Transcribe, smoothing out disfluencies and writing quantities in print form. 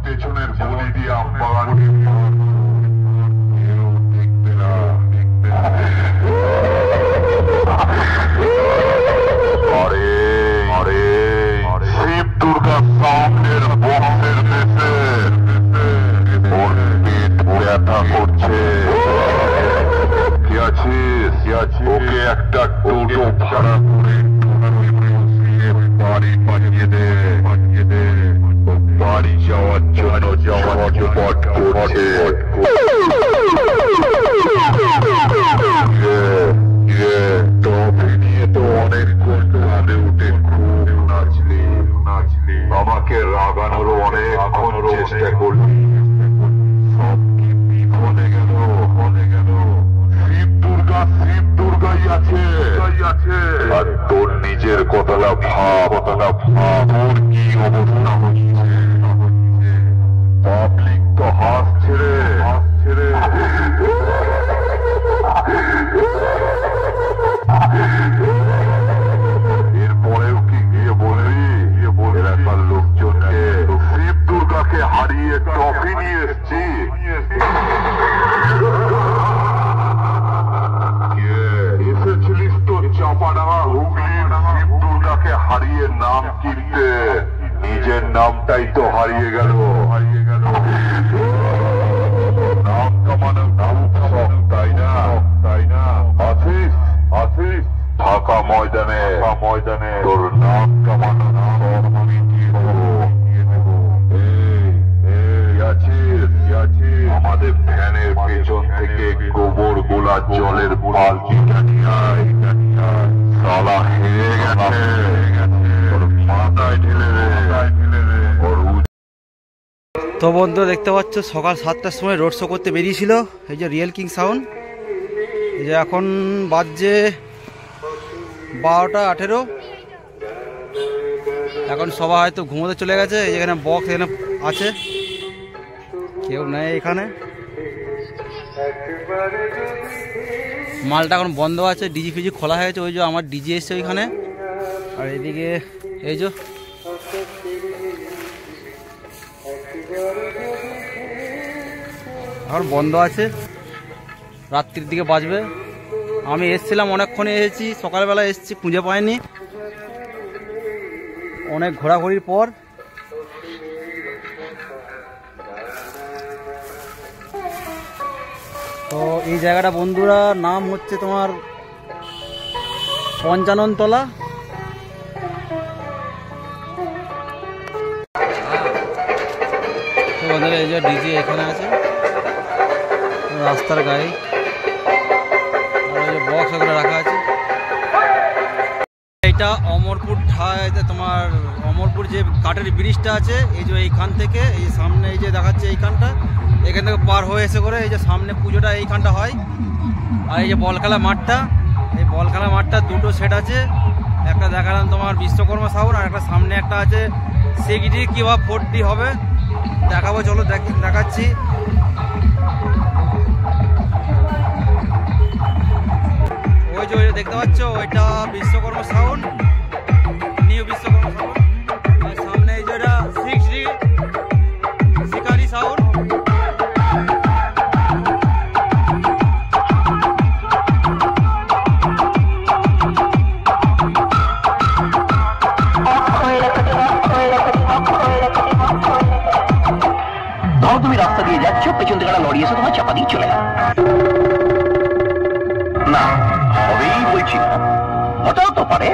পেছনের গলি দিয়ে আম বাগানে দেখবে না, দেখবে না। আরে আরে শিব দুর্গা সামনের বক্সের দেশে ওর পেট ব্যথা করছে। কি আছিস? ওকে একটা টোটো ভাড়া করে বাড়ি পাঠিয়ে দে, বাড়ি যাওয়ার জন্য ঝটপট করছে। অনেকক্ষণ ধরে উঠে খুব নাচলি, আমাকে রাগানোরও অনেকক্ষণ চেষ্টা করলি, সব কি বিফলে গেল, শিব দুর্গাই আছে। আর তোর নিজের কথাটা ভাব, তোর কি অবস্থা হচ্ছে। পাবলিক তো হাসছে রে। এরপরেও কি গিয়ে বলবি এলাকার লোকজনকে শিব দুর্গাকে হারিয়ে ট্রফি নিয়ে এসছি। এসেছিলিস তো চাপাডাঙ্গা হুগলির শিব দুর্গাকে হারিয়ে নাম কিনতে, নিজের নামটাই তো হারিয়ে গেল। নাম কামানো খুব তাই না? আছিস ফাঁকা ময়দানে তোর নাম কামানো আমি দিয়ে দেবো। আমাদের ভ্যানের পেছন থেকে গোবর গোলা জলের বালতিটা নিয়ে আয়। সালা হেরে গেছে, তোর মাথায় ঢেলে রে। তো বন্ধুরা দেখতে পাচ্ছ সকাল 7টার সময় রোড শো করতে বেরিয়েছিল এই যে রিয়েল কিং সাউন্ড। এই যে এখন বাজছে 12টা 18। এখন সবাই হয়তো ঘুমোতে চলে গেছে। এখানে বক্স এখানে আছে, কেউ নেই এখানে। মালটা এখন বন্ধ আছে, ডিজি ফিজি খোলা হয়েছে। ওই যে আমার ডিজি এসছে ওইখানে। আর এইদিকে এই যে এখন বন্ধ আছে, রাত্রির দিকে বাজবে। আমি এসছিলাম অনেকক্ষণে, এসেছি সকালবেলা এসেছি, খুঁজে পাইনি। অনেক ঘোরাঘুরির পর তো এই জায়গাটা বন্ধুরা নাম হচ্ছে তোমার পঞ্চাননতলা। তো বন্ধুরা এই যে ডিজি এখানে আছে রাস্তার গায়ে, আর ওই যে বক্স ওখানে রাখা আছে। এইটা অমরপুর তোমার অমরপুর যে কাঠের ব্রিজটা আছে, এই যে এইখান থেকে এই সামনে এই যে দেখাচ্ছে এইখানটা, এখান থেকে পার হয়ে এসে করে এই যে সামনে পুজোটা এইখানটা হয়। আর এই যে বল খেলা মাঠটা, এই বল খেলা মাঠটা দুটো সেট আছে। একটা দেখালাম তোমার বিশ্বকর্মা সাউন্ড, আর একটা সামনে একটা আছে সিগডি কিংবা 4D হবে, দেখাবো চলো দেখাচ্ছি। ওই যে দেখতে পাচ্ছ ওইটা Vishwakarma sound, new Vishwakarma sound. আর সামনে এই যে 6D শিকারি সাউন্ড। ধরো তুমি রাস্তা দিয়ে যাচ্ছ, পেছন থেকে একটা লরি এসে তোমার চাপা দিয়ে চলে গেল। না হবেই বলছি না, হতেও তো পারে।